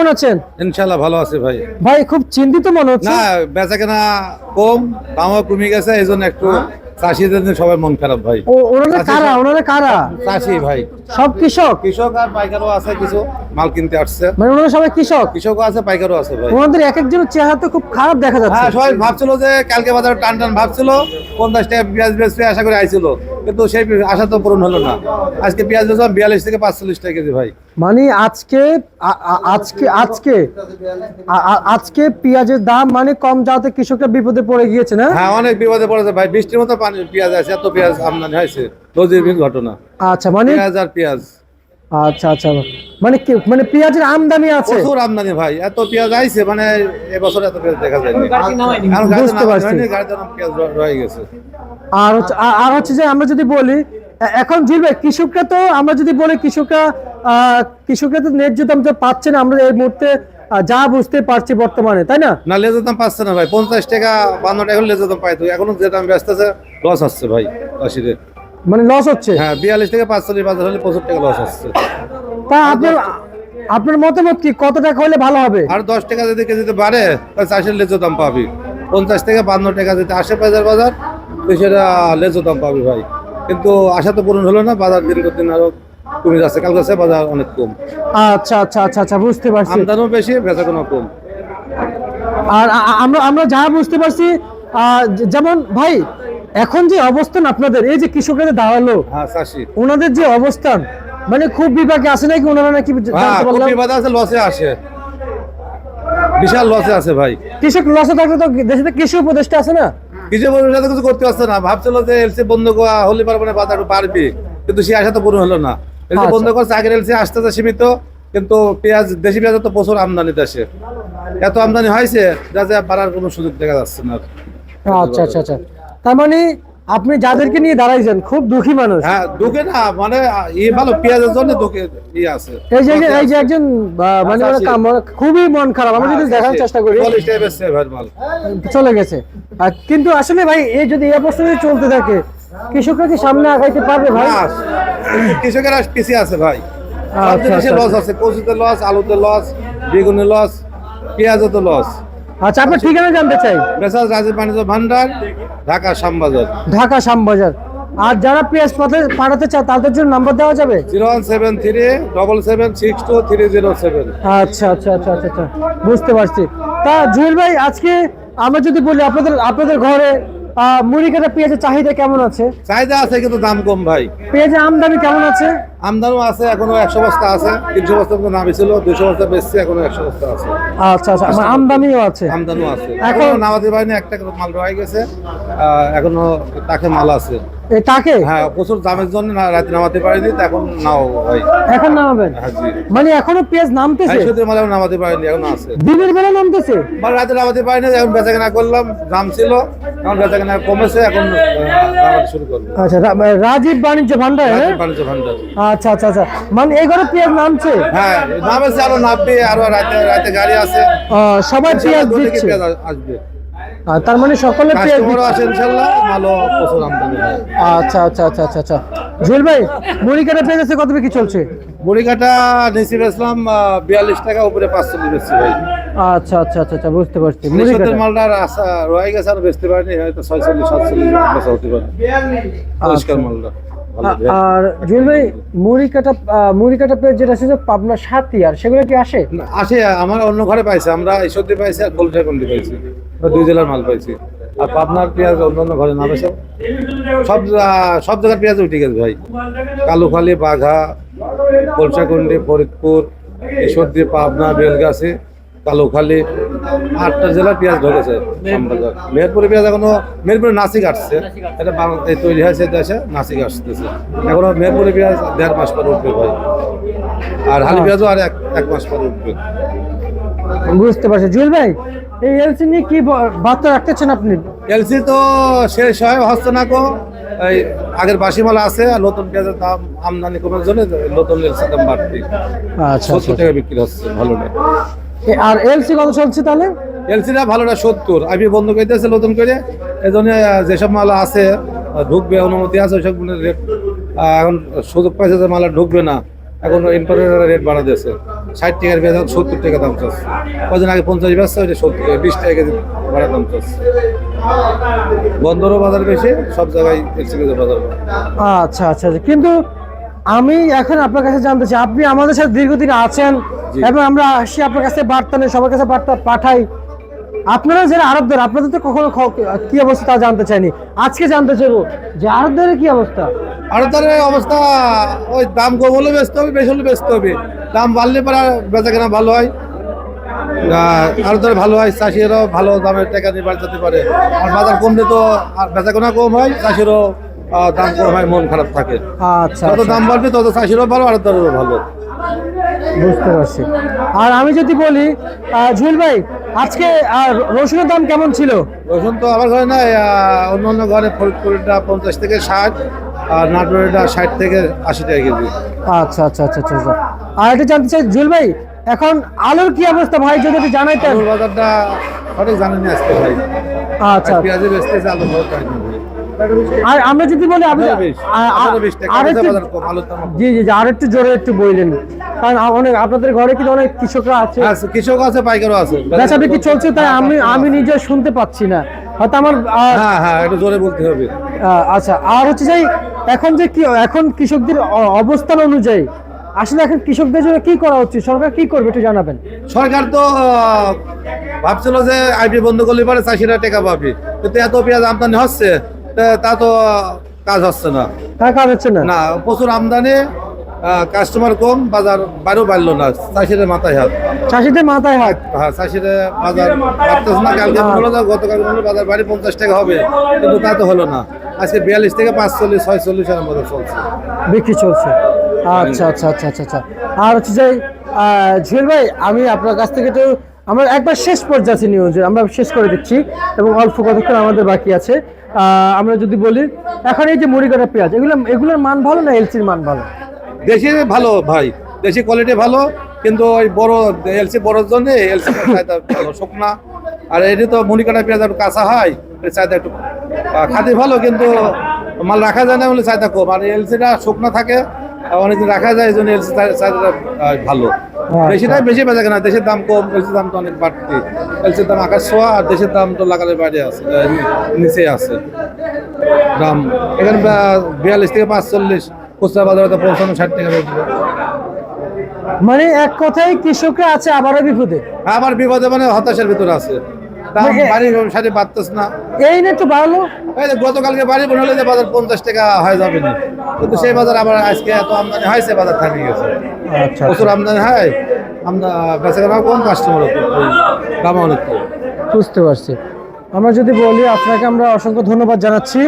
কেমন আছেন? ইনশাআল্লাহ ভালো আছে ভাই। ভাই খুব চিন্তিত মনে হচ্ছে। না, বেচাকেনা কম, দামও কমে গেছে, এই জন্য একটু চাষিদের জন্য সবার মন খারাপ ভাই। ওনারা কারা? চাষি ভাই, সব কৃষক? কৃষক আর পাইকারও আছে, কিছু মাল কিনতে আসছে। মানে ওনারা সবাই কৃষক? কৃষকও আছে, পাইকারও আছে ভাই। ওনাদের এক একজনের চেহারা তো খুব খারাপ দেখা যাচ্ছে। হ্যাঁ, সবাই ভাবছিল যে কালকে বাজার টান টান ভাবছিল, 50 টাকা পেঁয়াজ বেচবে আশা করে আইছিল, কিন্তু সেই আশা তো পূরণ হলো না। আজকে পেঁয়াজ বেচলাম 42 থেকে 45 টাকা কেজি ভাই। মানে আজকে পেঁয়াজের দাম মানে কম যাওয়াতে কৃষকরা বিপদে পড়ে গিয়েছে না? হ্যাঁ, অনেক বিপদে পড়েছে ভাই। বৃষ্টির মতো পানি পেঁয়াজ আছে, এত পেঁয়াজ আমদানি হয়েছে, রোজির ঘটনা। আচ্ছা, মানে পেঁয়াজ আর পেঁয়াজ। আচ্ছা, মানে পেঁয়াজের আমদানি আছে, প্রচুর আমদানি ভাই। এত পেঁয়াজ আইছে, মানে এবছর এত পেঁয়াজ দেখা যায়নি। বুঝতে পারছি। পেঁয়াজ রয়ে গেছে। আর হচ্ছে যে আমরা যদি বলি এখন ঝুলবে কৃষকরা, তো আমরা যদি বলি কৃষকরা তো ন্যায্য দাম তো পাচ্ছে না আমরা এই মুহূর্তে যা বুঝতে পারছি বর্তমানে, তাই না? না, লেজের দাম পাচ্ছে না ভাই। 50 টাকা 52 টাকা লেজের দাম পাইতো, এখনো যে দাম ব্যস্ত আছে লস আসছে ভাই চাষিদের। মানে লস হচ্ছে? হ্যাঁ, 42 থেকে 45 বাজার হলে 75 টাকা লস আসছে। তা আপনার মতামত কি, কত টাকা হলে ভালো হবে? আর 10 টাকা যদি কেজিতে বাড়ে তাহলে চাষির লেজের দাম পাবি। 50 থেকে 52 টাকা যদি আসে বাজার তো সেটা লেজের দাম পাবি ভাই। কিন্তু আশা তো পূরণ হলো না, বাজার দিন দিন আরো কমে যাচ্ছে। কাল কাছে বাজার অনেক কম। আচ্ছা, বুঝতে পারছি। আমদানিও বেশি, বেচা কোনো কম। আর আমরা যা বুঝতে পারছি, যেমন ভাই এখন যে অবস্থান আপনাদের, এই যে কৃষকরা দাঁড়ালো, হ্যাঁ, চাষি ওনাদের যে অবস্থান, মানে খুব বিপাকে আছে নাকি ওনারা, নাকি জানতে পারলাম? বিবাদ আছে, লসে আসে, বিশাল লসে আছে ভাই। কৃষক লসে থাকলে তো দেশে কৃষি উপদেষ্টা আছে না? কিছু মানুষের সাথে কিছু করতে পারছে না। ভাবছিল যে এলসি বন্ধ করা হলে পারবে না, বাজার বাড়বে, কিন্তু সে আশা তো পূরণ হলো না। এলসি বন্ধ করছে, আগের এলসি আসতেছে সীমিত, কিন্তু পেঁয়াজ, দেশি পেঁয়াজ তো প্রচুর আমদানি দেশে, এত আমদানি হয়েছে যা বাড়ার কোনো সুযোগ দেখা যাচ্ছে না। আচ্ছা, তার মানে আপনি যাদেরকে নিয়ে দাঁড়াইছেন খুব দুঃখী মানুষ। হ্যাঁ, দুঃখে না, মানে ভালো পেঁয়াজের জন্য দুঃখে আছে। এই যে একজন মানে খুবই মন খারাপ, আমি যদি দেখার চেষ্টা করি চলে গেছে। কিন্তু আসলে ভাই এই যদি এই অবস্থা চলতে থাকে, কৃষকরা কি সামনে আগাইতে পারবে ভাই? কৃষকেরা পিছিয়ে আছে ভাই। আচ্ছা, লস আছে, কচুতে লস, আলুতে লস, বেগুনে লস, পেঁয়াজে তো লস। আচ্ছা, আপনার ঠিকানা জানতে চাই। মেসাজ রাজীব বাণিজ্য ভান্ডার, ঢাকা শ্যামবাজার। ঢাকা শ্যামবাজার। আর যারা পেঁয়াজ পাঠাতে চায় তাদের জন্য নাম্বার দেওয়া যাবে? 01737762307। আচ্ছা, বুঝতে পারছি। তা জুয়েল ভাই, আজকে আমরা যদি বলি আপনাদের ঘরে মুড়ি কাটা পেঁয়াজের চাহিদা কেমন আছে? চাহিদা আছে, কিন্তু দাম কম ভাই। পেঁয়াজের আমদানি কেমন আছে? আমদানিও আছে, এখনো 100 বস্তা আছে। 300 বস্তা নামি ছিল, 200 বস্তা বেচছে, এখনো 100 বস্তা আছে। আচ্ছা, আমদানিও আছে? আমদানিও আছে, এখনো নামাতে পারিনি। একটা মাল রয়ে গেছে, এখনো তাকে মাল আছে। তাকে? হ্যাঁ, প্রচুর দামের জন্য রাতে নামাতে পারিনি, এখন নাও ভাই। এখন নামাবেন? হ্যাঁ জি। মানে এখনো পেঁয়াজ নামাতেছে? মাল নামাতে পারিনি, এখন আছে। দিনের বেলা নামতেছে? মানে রাতে নামাতে পারিনি, এখন বেচাকেনা করলাম, দাম ছিল, এখন বেচাকেনা কমেছে, এখন নামাতে শুরু করবো। আচ্ছা, রাজীব বাণিজ্য ভান্ডার? বাণিজ্য ভান্ডার। আচ্ছা, মানে এই ঘরে পেঁয়াজ নামছে? হ্যাঁ, নামেছে, আরো নামবে, আরো রাতে গাড়ি আছে, সবাই পেঁয়াজ দিচ্ছে, আসবে। তার মানে সকলে পেঁয়াজ আছে ইনশাআল্লাহ, ভালো প্রচুর আমদানি। আচ্ছা। জুয়েল ভাই, মুড়ি কাটা পেঁয়াজ কত বিক্রি চলছে? মুড়ি কাটা নিচে বেচলাম 42 টাকা, উপরে 45 বেচছি ভাই। আচ্ছা, বুঝতে পারছি। মুড়ি কাটা মালটার আশা রয়ে গেছে, আর বেচতে পারিনি, হয়তো 46-47 বেচা হতে পারে পরিষ্কার মালটা। আর জুয়েল ভাই, মুড়ি কাটা পেঁয়াজ যেটা আছে পাবনা সাতিয়ার, সেগুলো কি আসে? আসে, আমার অন্য ঘরে পাইছে, আমরা ঈশ্বরদী পাইছি আর কলটাকন্দি পাইছি, 2 জেলার মাল পাইছি। আর পাবনার পেঁয়াজ অন্য ঘরে না বেছে, সব জায়গার পেঁয়াজ উঠে গেছে ভাই। কালুখালী, বাঘা, কলসাকুন্ডি, ফরিদপুর, ঈশ্বরদী, পাবনা, বেলগাছি, কালুখালী, 8টা জেলার পেঁয়াজ ঢুকেছে শ্যামবাজার। মেহেরপুরে পেঁয়াজ এখনো, মেহেরপুরে নাসিক আসছে, এটা তৈরি হয়েছে দেশে, নাসিক আসতেছে এখনো। মেহেরপুরে পেঁয়াজ 1.5 মাস পরে উঠবে ভাই, আর হালি পেঁয়াজও আর 1 মাস পরে উঠবে। বুঝতে পারছি। জুয়েল ভাই, এই এলসি নিয়ে কি বার্তা রাখতেছেন আপনি? এলসি তো শেষ হয় হচ্ছে না কো, এই আগের বাসি মাল আছে, আর নতুন পেঁয়াজের দাম আমদানি কমার জন্য নতুন এলসির দাম বাড়তি। 70 টাকা বিক্রি হচ্ছে ভালো না। আর এলসি কত চলছে তাহলে? এলসিটা ভালোটা 70, আমি বন্ধ করতেছে নতুন করে, এই জন্য যেসব মাল আছে ঢুকবে, অনুমতি আছে, ওইসব রেট এখন সুযোগ পাইছে যে মাল ঢুকবে না, এখন ইম্পোর্টের রেট বাড়া দিয়েছে। 60 টাকার পেঁয়াজ 70 টাকা দাম চাচ্ছে। কদিন আগে 50 বেচছে, ওইটা 70 টাকা, 20 টাকা কেজি বাড়ার দাম চাচ্ছে। বন্দরও বাজার বেশি, সব জায়গায় এলসি কেজির বাজার। আচ্ছা আচ্ছা আচ্ছা। কিন্তু আমি এখন আপনার কাছে জানতে চাই, আপনি আমাদের সাথে দীর্ঘদিন আছেন জি। এবং আমরা আসি আপনার কাছে বার্তা নেই, সবার কাছে বার্তা পাঠাই। আপনারা যারা আড়তদার, আপনাদের তো কখনো কি অবস্থা তা জানতে চাইনি, আজকে জানতে চাইবো যে আড়তদারের কি অবস্থা। আর তার অবস্থা ওই দাম কম হলে বেচতে হবে, বেশি হলে বেচতে হবে। দাম বাড়লে পরে বেচা কেনা ভালো হয়, আর তার ভালো হয়, চাষিরাও ভালো দামের টাকা দিয়ে বাড়ি যেতে পারে। আর বাজার কমলে তো আর বেচা কেনা কম হয়, চাষিরও দাম কম হয়, মন খারাপ থাকে। আচ্ছা যত আচ্ছা, দাম বাড়বে তত চাষিরও ভালো, আর তারও ভালো। বুঝতে পারছি। আর আমি যদি বলি জুয়েল ভাই, আজকে রসুনের দাম কেমন ছিল? রসুন তো আমার ঘরে না, অন্য অন্য ঘরে ফরিদপুরেরটা 50 থেকে 60, আর নাটোরেরটা 60 থেকে 80 টাকা কেজি। আচ্ছা আচ্ছা আচ্ছা আচ্ছা আচ্ছা। আর এটা জানতে চাই জুয়েল ভাই, এখন আলুর কি অবস্থা ভাই, যদি একটু জানাইতেন। আলুর বাজারটা সঠিক জানেনি আজকে ভাই। আচ্ছা, পেঁয়াজে বেচতেছে, আলু ভালো চাই না ভাই। আর আমরা যদি বলি আপনি 20 টাকা আরেকটু, বাজার কম, আলুর দাম কম। জি জি জি, আর একটু জোরে একটু বললেন, কারণ অনেক আপনাদের ঘরে কিন্তু অনেক কৃষকরা আছে, হ্যাঁ, কৃষক আছে, পাইকারও আছে। বেচা বিক্রি চলছে, তাই আমি নিজে শুনতে পাচ্ছি না, হয়তো আমার হ্যাঁ হ্যাঁ, একটু জোরে বলতে হবে। আচ্ছা। আর হচ্ছে যে এখন যে কি, এখন কৃষকদের অবস্থান অনুযায়ী আসলে এখন কৃষকদের জন্য কি করা হচ্ছে, সরকার কি করবে একটু জানাবেন। সরকার তো ভাবছিল যে আইপি বন্ধ করলে পরে চাষিরা টাকা পাবে, কিন্তু এত পেঁয়াজ আমদানি হচ্ছে, তা তো কাজ হচ্ছে না। টাকা হচ্ছে না, না, প্রচুর আমদানি, কাস্টমার কম, বাজার বাড়িও বাড়লো না, চাষিদের মাথায় হাত। চাষিদের মাথায় হাত। হ্যাঁ, চাষিদের বাজার বাড়তেছে না। কালকে বললো যে গতকাল বললো বাজার বাড়ি 50 টাকা হবে, কিন্তু তা তো হলো না। আজকে 42 থেকে 45, 46 এর মধ্যে চলছে। বিক্রি চলছে। আচ্ছা আচ্ছা আচ্ছা আচ্ছা আচ্ছা। আর হচ্ছে যে জুয়েল ভাই, আমি আপনার কাছ থেকে তো আমরা একবার শেষ পর্যায়ে নিউজ আমরা শেষ করে দিচ্ছি, এবং অল্প কতক্ষণ আমাদের বাকি আছে। আমরা যদি বলি এখন এই যে মুড়িকাটা পেঁয়াজ, এগুলোর মান ভালো না এলসির মান ভালো? দেশি ভালো ভাই, দেশি কোয়ালিটি ভালো, কিন্তু ওই বড় এলসি বড়োর জন্য এলসি চাহিদা ভালো, শুকনা। আর এটি তো মুড়িকাটা পেঁয়াজ একটু কাঁচা হয়, এর চাহিদা একটু খাতে ভালো, কিন্তু মাল রাখা যায় না বলে চাহিদা কম। আর এলসিটা শুকনা থাকে, অনেকদিন রাখা যায়, এই জন্য এলসি চাহিদাটা ভালো। দেশিটাই বেশি বেচা কেনা, দেশের দাম কম, এলসির দাম তো অনেক বাড়তি। এলসির দাম আকাশ ছোঁয়া, আর দেশের দাম তো লাগালের বাইরে আছে, নিচে আছে দাম। এখানে 42 থেকে 45, খুচরা বাজারে তো 55-60 টাকা বেচবে। মানে এক কথায় কৃষকরা আছে আবারও বিপদে। আবার বিপদে মানে হতাশার ভিতরে আছে, দাম বাড়ি সাথে বাড়তেছে না। এই না একটু বাড়লো, এই যে গতকালকে বাড়ি মনে হলে যে বাজার 50 টাকা হয়ে যাবে না, কিন্তু সেই বাজার আবার আজকে এত আমদানি হয়েছে, বাজার থামিয়ে গেছে। আচ্ছা প্রচুর আমদানি হয়, বেচা কেনা কম, কাস্টমার দাম অনেক কম। বুঝতে পারছি। আমরা যদি বলি আপনাকে আমরা অসংখ্য ধন্যবাদ জানাচ্ছি।